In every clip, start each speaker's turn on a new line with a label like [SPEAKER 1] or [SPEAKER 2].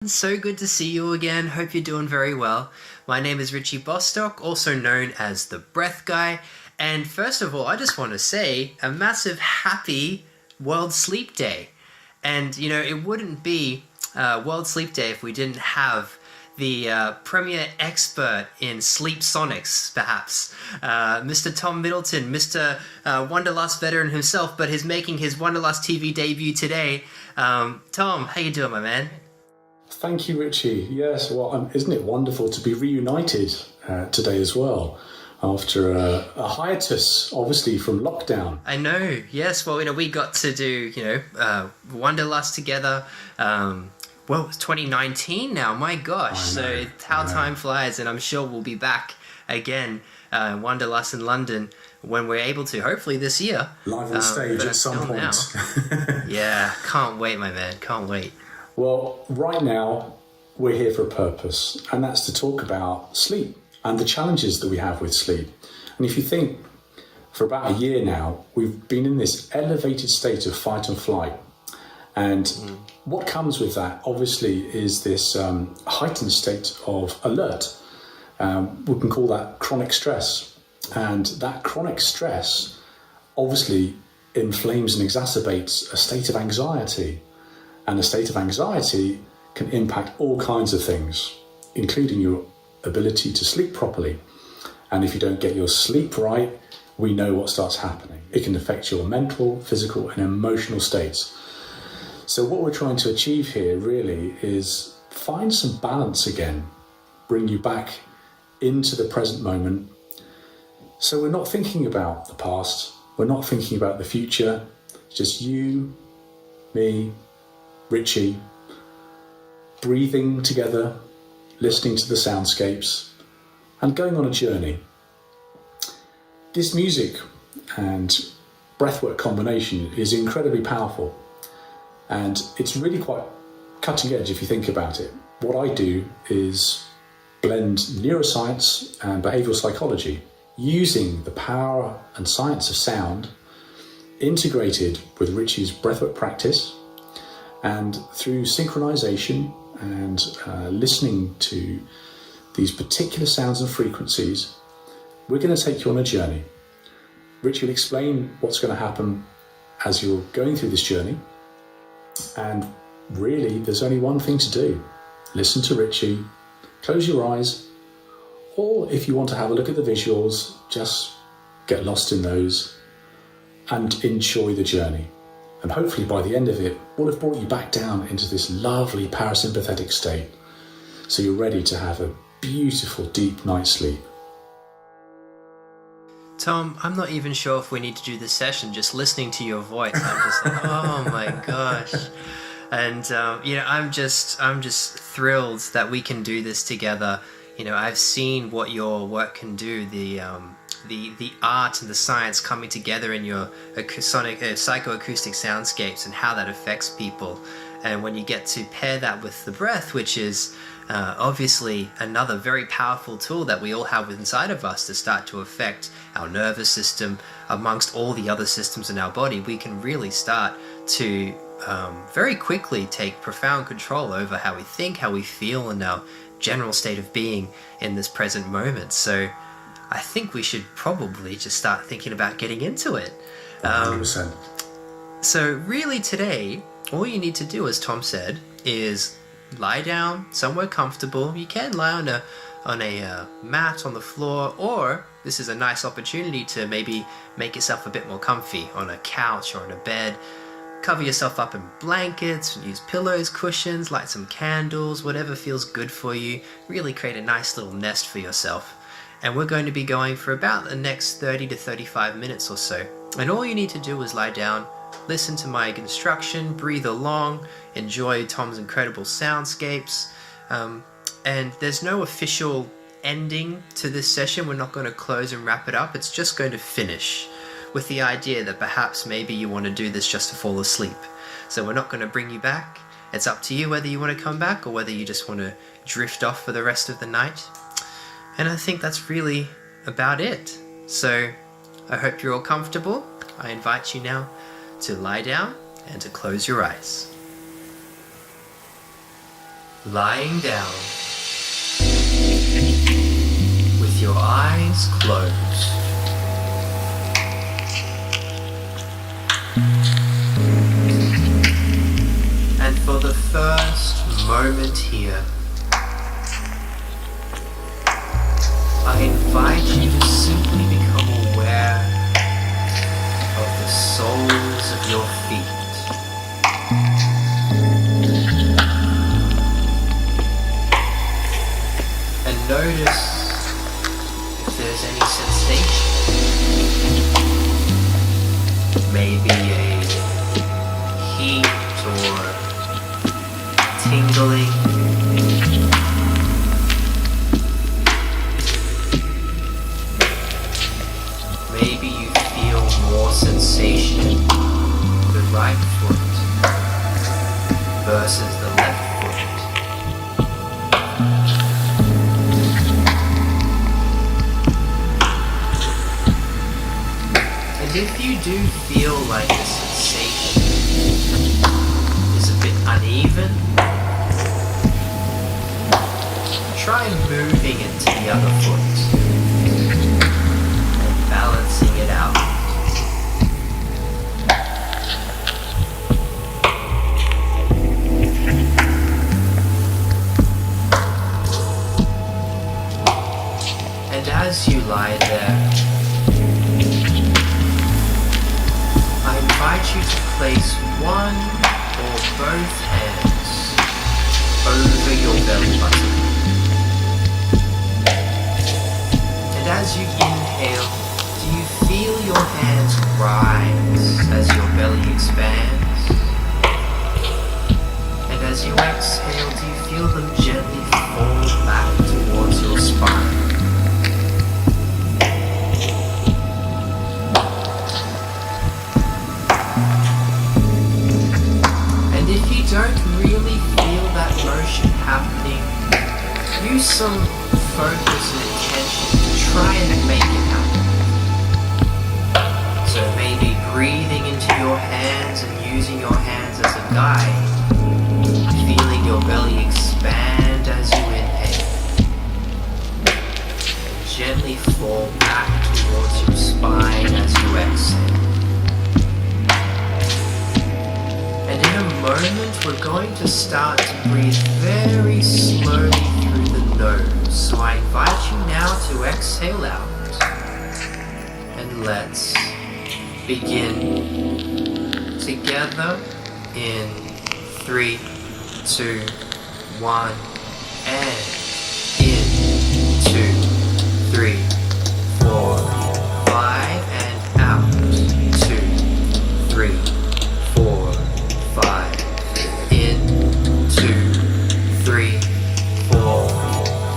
[SPEAKER 1] So good to see you again. Hope you're doing very well. My name is Richie Bostock, also known as the Breath Guy. And first of all, I just want to say a massive happy World Sleep Day. And, you know, it wouldn't be World Sleep Day if we didn't have the premier expert in sleep sonics, perhaps, Mr. Tom Middleton, Mr. Wanderlust veteran himself, but he's making his Wanderlust TV debut today. Tom, how you doing, my man?
[SPEAKER 2] Thank you, Richie. Yes, well, isn't it wonderful to be reunited today as well, after a hiatus, obviously, from lockdown.
[SPEAKER 1] I know, yes. Well, you know, we got to do, Wanderlust together. Well, it's 2019 now, my gosh. So how time flies, and I'm sure we'll be back again, Wanderlust in London, when we're able to, hopefully this year.
[SPEAKER 2] Live on stage at some point.
[SPEAKER 1] Yeah, can't wait, my man, can't wait.
[SPEAKER 2] Well, right now, we're here for a purpose, and that's to talk about sleep and the challenges that we have with sleep. And if you think, for about a year now, we've been in this elevated state of fight and flight. And what comes with that, obviously, is this heightened state of alert. We can call that chronic stress. And that chronic stress obviously inflames and exacerbates a state of anxiety. And a state of anxiety can impact all kinds of things, including your ability to sleep properly. And if you don't get your sleep right, we know what starts happening. It can affect your mental, physical, and emotional states. So what we're trying to achieve here really is find some balance again, bring you back into the present moment. So we're not thinking about the past, we're not thinking about the future, it's just you, me, Richie, breathing together, listening to the soundscapes, and going on a journey. This music and breathwork combination is incredibly powerful, and it's really quite cutting edge if you think about it. What I do is blend neuroscience and behavioural psychology, using the power and science of sound, integrated with Richie's breathwork practice. And through synchronization and listening to these particular sounds and frequencies, we're going to take you on a journey. Rich will explain what's going to happen as you're going through this journey. And really, there's only one thing to do. Listen to Richie, close your eyes, or if you want to have a look at the visuals, just get lost in those and enjoy the journey. And hopefully by the end of it, we'll have brought you back down into this lovely parasympathetic state, so you're ready to have a beautiful deep night's sleep.
[SPEAKER 1] Tom, I'm not even sure if we need to do this session. Just listening to your voice, I'm just like, oh my gosh. And I'm just thrilled that we can do this together. You know, I've seen what your work can do. The art and the science coming together in your psychoacoustic soundscapes, and how that affects people. And when you get to pair that with the breath, which is obviously another very powerful tool that we all have inside of us to start to affect our nervous system amongst all the other systems in our body, we can really start to very quickly take profound control over how we think, how we feel, and our general state of being in this present moment. So I think we should probably just start thinking about getting into it.
[SPEAKER 2] 100%.
[SPEAKER 1] So really today, all you need to do, as Tom said, is lie down somewhere comfortable. You can lie on a mat on the floor, or this is a nice opportunity to maybe make yourself a bit more comfy on a couch or on a bed. Cover yourself up in blankets, use pillows, cushions, light some candles, whatever feels good for you. Really create a nice little nest for yourself. And we're going to be going for about the next 30 to 35 minutes or so. And all you need to do is lie down, listen to my instruction, breathe along, enjoy Tom's incredible soundscapes. And there's no official ending to this session. We're not going to close and wrap it up. It's just going to finish with the idea that perhaps maybe you want to do this just to fall asleep. So we're not going to bring you back. It's up to you whether you want to come back or whether you just want to drift off for the rest of the night. And I think that's really about it. So I hope you're all comfortable. I invite you now to lie down and to close your eyes. lying down with your eyes closed. And for the first moment here, I invite you to simply become aware of the soles of your feet. And notice if there's any sensation. Maybe a heat or tingling. Maybe you feel more sensation in the right foot versus the left foot. And if you do feel like the sensation is a bit uneven, try moving it to the other foot and balancing it out. And as you lie there, I invite you to place one or both hands over your belly button. And as you inhale, do you feel your hands rise as your belly expands? And as you exhale, do you feel them gently fall back towards your spine? If you don't really feel that motion happening, use some focus and intention to try and make it happen. So maybe breathing into your hands and using your hands as a guide, feeling your belly expand as you inhale, and gently fall back towards your spine as you exhale. And in a moment, we're going to start to breathe very slowly through the nose. So I invite you now to exhale out. And let's begin together in 3, 2, 1, and in 2, 3, 4, 5, and out. 2, 3, 4, 5, in, 2, 3, 4,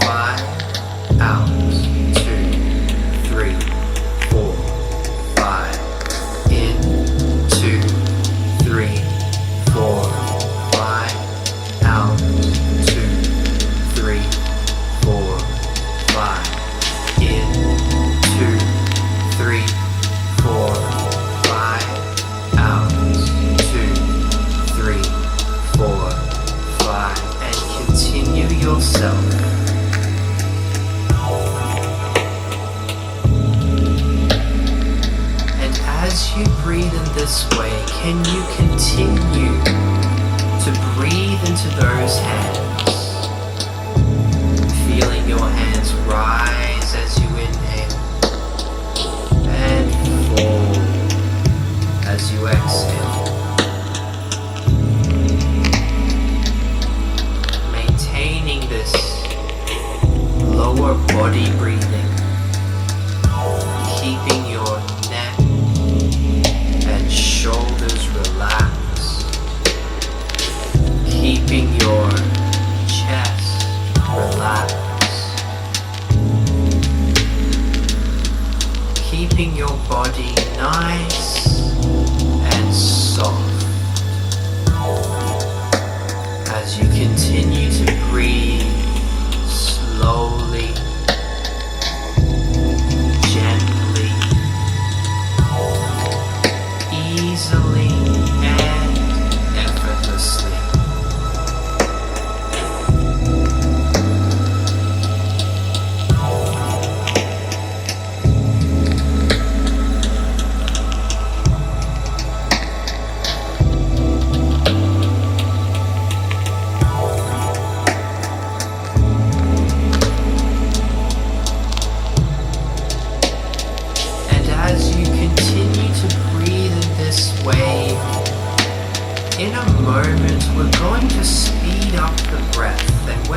[SPEAKER 1] 5, out, 2, 3, 4, 5, in, 2, 3, 4, 5, out, 2, 3, 4, 5, in, 2, 3, 4, 5, out, 2, 3, 4, 5, and continue yourself. And as you breathe in this way, can you continue to breathe into those hands, feeling your hands rise as you inhale and fall as you exhale. Maintaining this lower body breathing, keeping your neck and shoulders relaxed, keeping your chest relaxed, keeping your body nice and soft as you continue to breathe slowly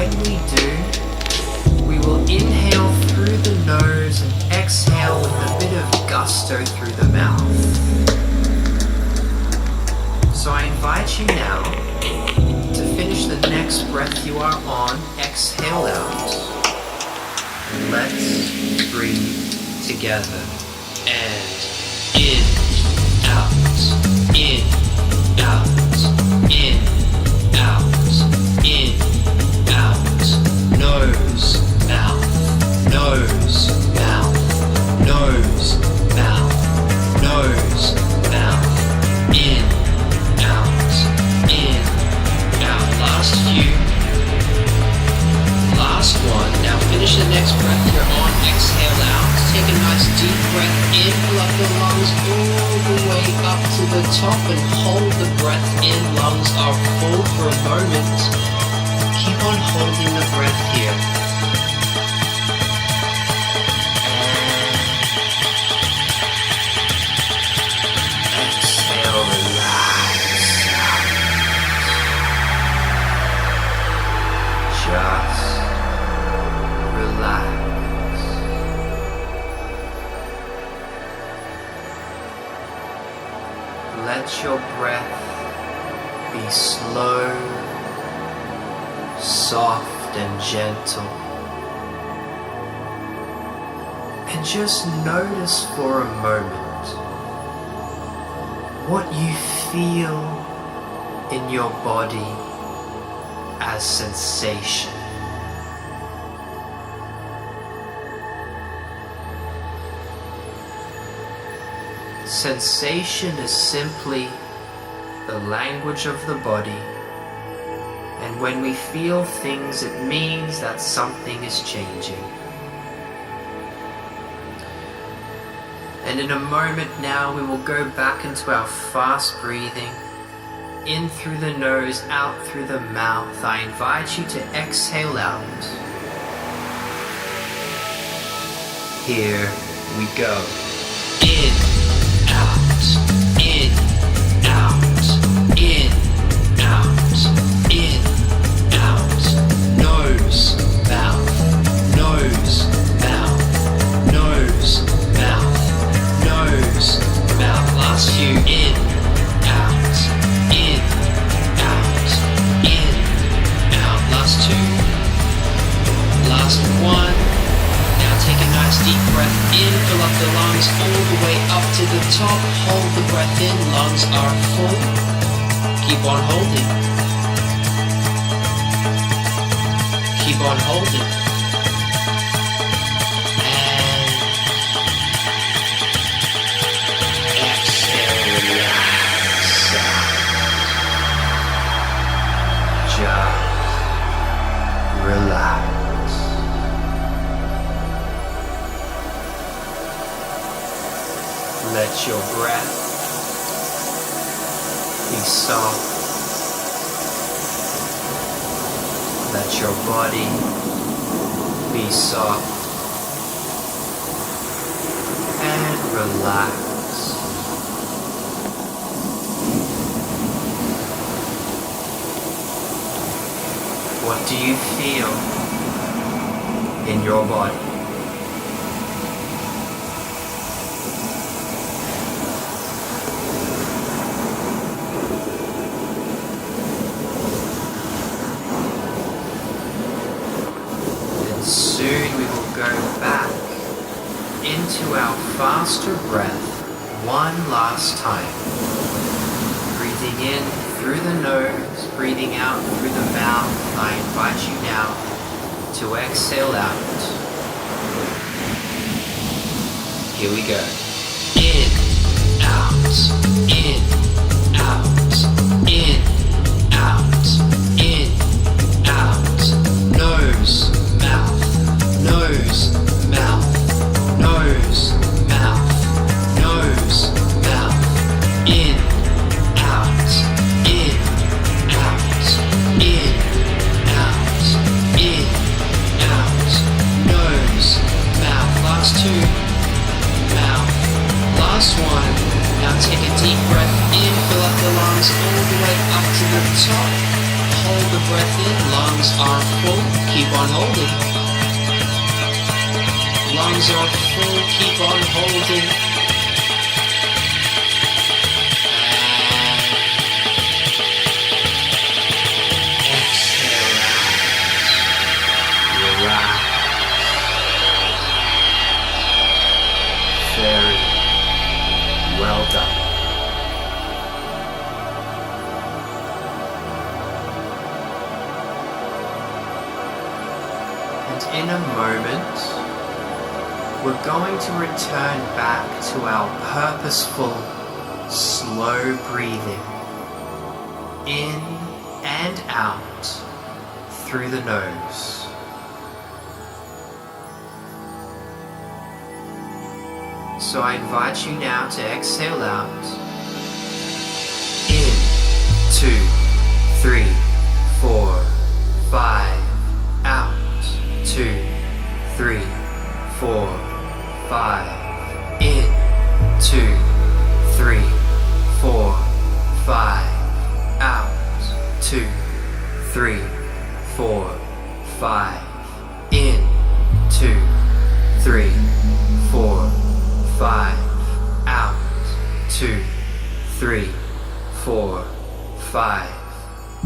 [SPEAKER 1] when we do, we will inhale through the nose and exhale with a bit of gusto through the mouth. So I invite you now to finish the next breath you are on, exhale out. And let's breathe together. And in, out, in, out, in, out, in, out, nose, mouth, nose, mouth, nose, mouth, nose, mouth, in, out, last few, last one. Now finish the next breath you're on, exhale out, take a nice deep breath in, fill up the lungs all the way up to the top and hold the breath in, lungs are full for a moment. Keep on holding the breath here. And exhale, relax out. Just relax. Let your breath be slow, soft and gentle. And just notice for a moment what you feel in your body as sensation. Sensation is simply the language of the body, and when we feel things, it means that something is changing. And in a moment now, we will go back into our fast breathing, in through the nose, out through the mouth. I invite you to exhale out. Here we go. In, out, in, out, in, out, in, out, nose, mouth, nose, mouth, nose, mouth, nose, mouth. Last few, in, out, in, out, in, out. Last two, last one. Take a nice deep breath in, fill up the lungs all the way up to the top. Hold the breath in, lungs are full. Keep on holding. Keep on holding. And exhale, relax out. Just relax. Let your breath be soft. Let your body be soft and relax. What do you feel in your body? Soon we will go back into our faster breath one last time. Breathing in through the nose, breathing out through the mouth. I invite you now to exhale out. Here we go. In, out, in, out, in, out, in, out, nose, mouth, nose, mouth, nose, mouth, nose, mouth, in, out, in, out, in, out, in, out, nose, mouth. Last two, mouth. Last one. Now take a deep breath in, fill up the lungs all are full, keep on holding. Lungs are full, keep on holding. And exhale out. Relax. Very well done. And in a moment, we're going to return back to our purposeful, slow breathing in and out through the nose. So I invite you now to exhale out. In, 2, 3, 4, 5, out. 2, 3, 4, 5, in, 2, 3, 4, 5, out, 2, 3, 4, 5, in, 2, 3, 4, 5, out, 2, 3, 4, 5,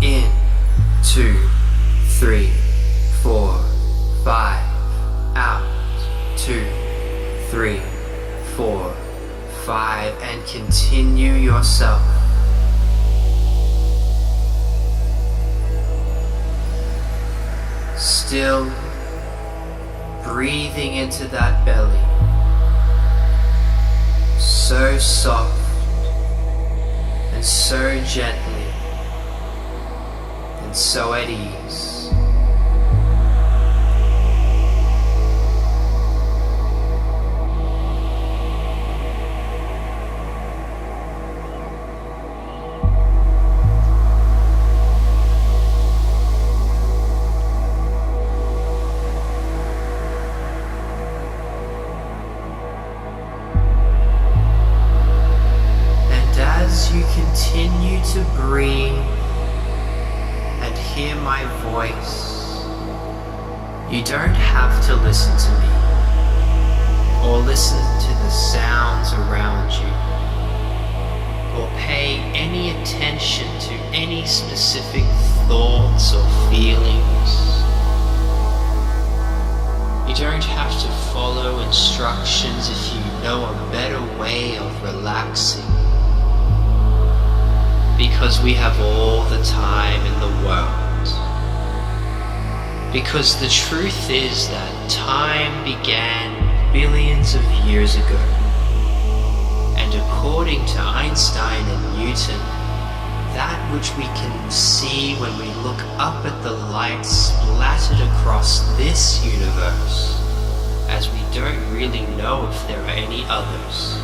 [SPEAKER 1] in, 2, 3, 4, 5, out, 2, 3, 4, 5, and continue yourself. Still breathing into that belly, so soft and so gently and so at ease. As you continue to breathe and hear my voice, you don't have to listen to me or listen to the sounds around you or pay any attention to any specific thoughts or feelings. You don't have to follow instructions if you know a better way of relaxing. Because we have all the time in the world. Because the truth is that time began billions of years ago. And according to Einstein and Newton, that which we can see when we look up at the light splattered across this universe, as we don't really know if there are any others,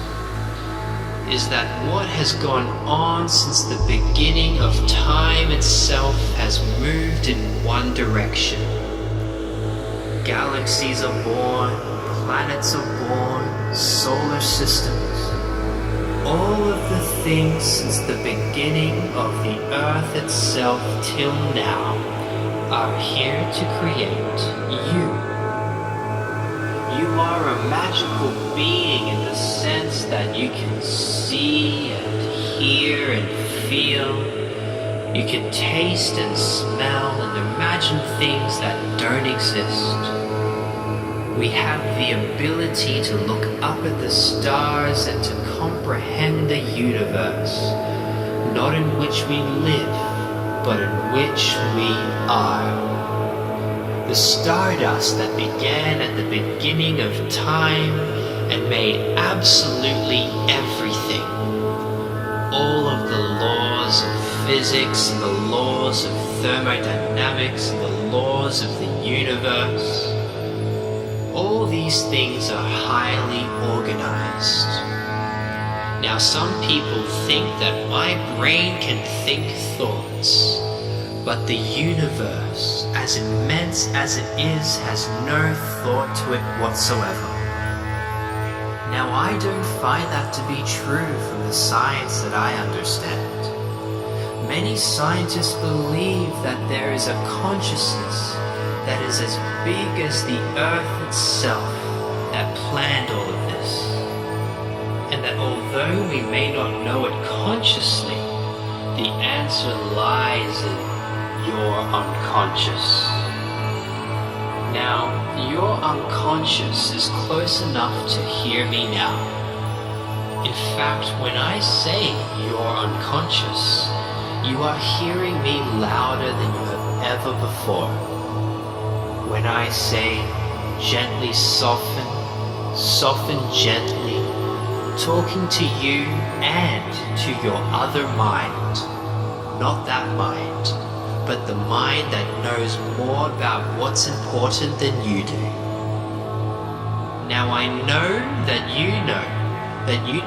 [SPEAKER 1] is that what has gone on since the beginning of time itself has moved in one direction. Galaxies are born, planets are born, solar systems. All of the things since the beginning of the earth itself till now are here to create you. You are a magical being in the sense that you can see and hear and feel. You can taste and smell and imagine things that don't exist. We have the ability to look up at the stars and to comprehend the universe, not in which we live, but in which we are. The stardust that began at the beginning of time and made absolutely everything. All of the laws of physics and the laws of thermodynamics and the laws of the universe. All these things are highly organized. Now some people think that my brain can think thoughts, but the universe, as immense as it is, has no thought to it whatsoever. Now I don't find that to be true from the science that I understand. Many scientists believe that there is a consciousness that is as big as the earth itself that planned all of this. And that although we may not know it consciously, the answer lies in your unconscious. Now, your unconscious is close enough to hear me now. In fact, when I say your unconscious, you are hearing me louder than you have ever before. When I say gently soften, soften gently, talking to you and to your other mind, not that mind, but the mind that knows more about what's important than you do. Now I know that you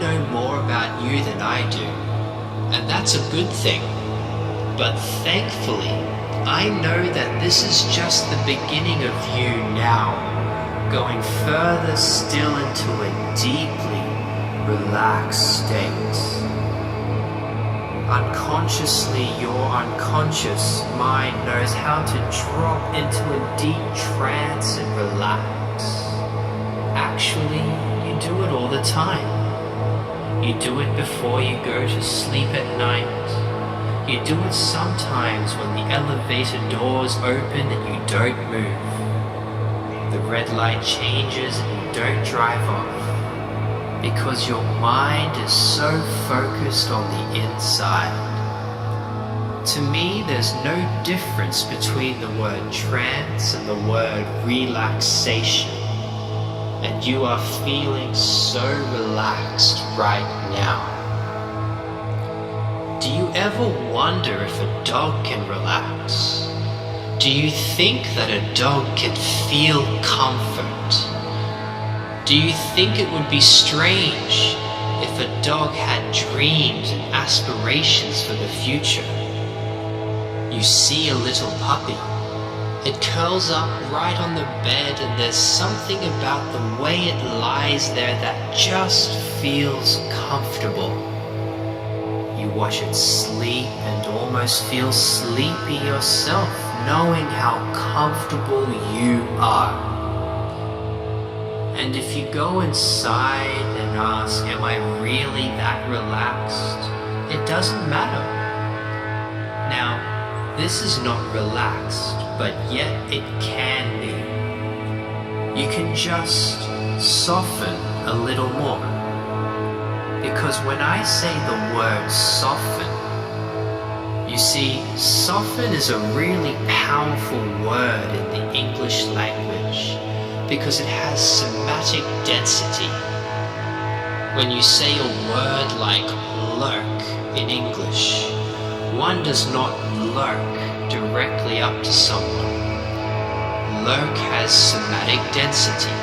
[SPEAKER 1] know more about you than I do, and that's a good thing. But thankfully, I know that this is just the beginning of you now, going further still into a deeply relaxed state. Unconsciously, your unconscious mind knows how to drop into a deep trance and relax. Actually, you do it all the time. You do it before you go to sleep at night. You do it sometimes when the elevator doors open and you don't move. The red light changes and you don't drive off. Because your mind is so focused on the inside. To me, there's no difference between the word trance and the word relaxation. And you are feeling so relaxed right now. Do you ever wonder if a dog can relax? Do you think that a dog can feel comfort? Do you think it would be strange if a dog had dreams and aspirations for the future? You see a little puppy. It curls up right on the bed, and there's something about the way it lies there that just feels comfortable. You watch it sleep and almost feel sleepy yourself, knowing how comfortable you are. And if you go inside and ask, am I really that relaxed? It doesn't matter. Now, this is not relaxed, but yet it can be. You can just soften a little more. Because when I say the word soften, you see, soften is a really powerful word in the English language because it has somatic density. When you say a word like lurk in English, one does not lurk directly up to someone. Lurk has somatic density.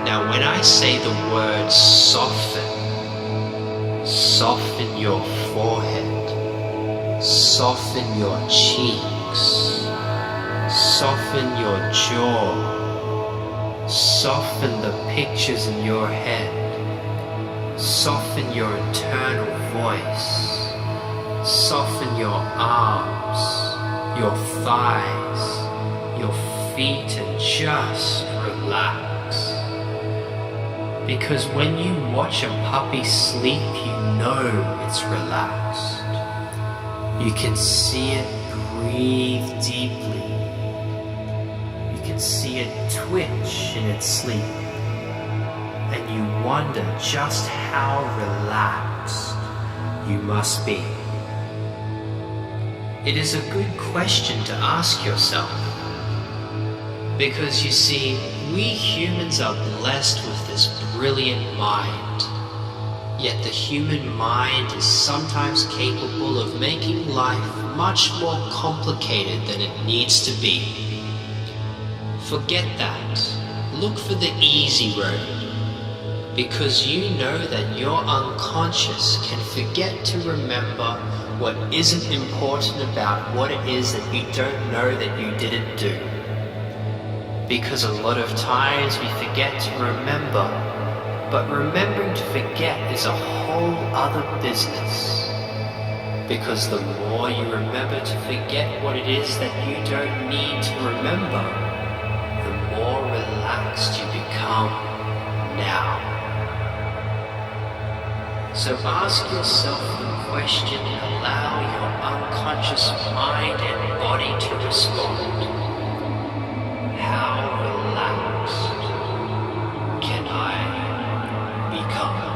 [SPEAKER 1] Now when I say the word soften, soften your forehead, soften your cheeks, soften your jaw, soften the pictures in your head, soften your internal voice, soften your arms, your thighs, your feet, and just relax. Because when you watch a puppy sleep, you know it's relaxed. You can see it breathe deeply. You can see it twitch in its sleep. And you wonder just how relaxed you must be. It is a good question to ask yourself. Because you see, we humans are blessed with this brilliant mind. Yet the human mind is sometimes capable of making life much more complicated than it needs to be. Forget that. Look for the easy road. Because you know that your unconscious can forget to remember what isn't important about what it is that you don't know that you didn't do. Because a lot of times we forget to remember, but remembering to forget is a whole other business. Because the more you remember to forget what it is that you don't need to remember, the more relaxed you become now. So ask yourself the question and allow your unconscious mind and body to respond. How relaxed can I become?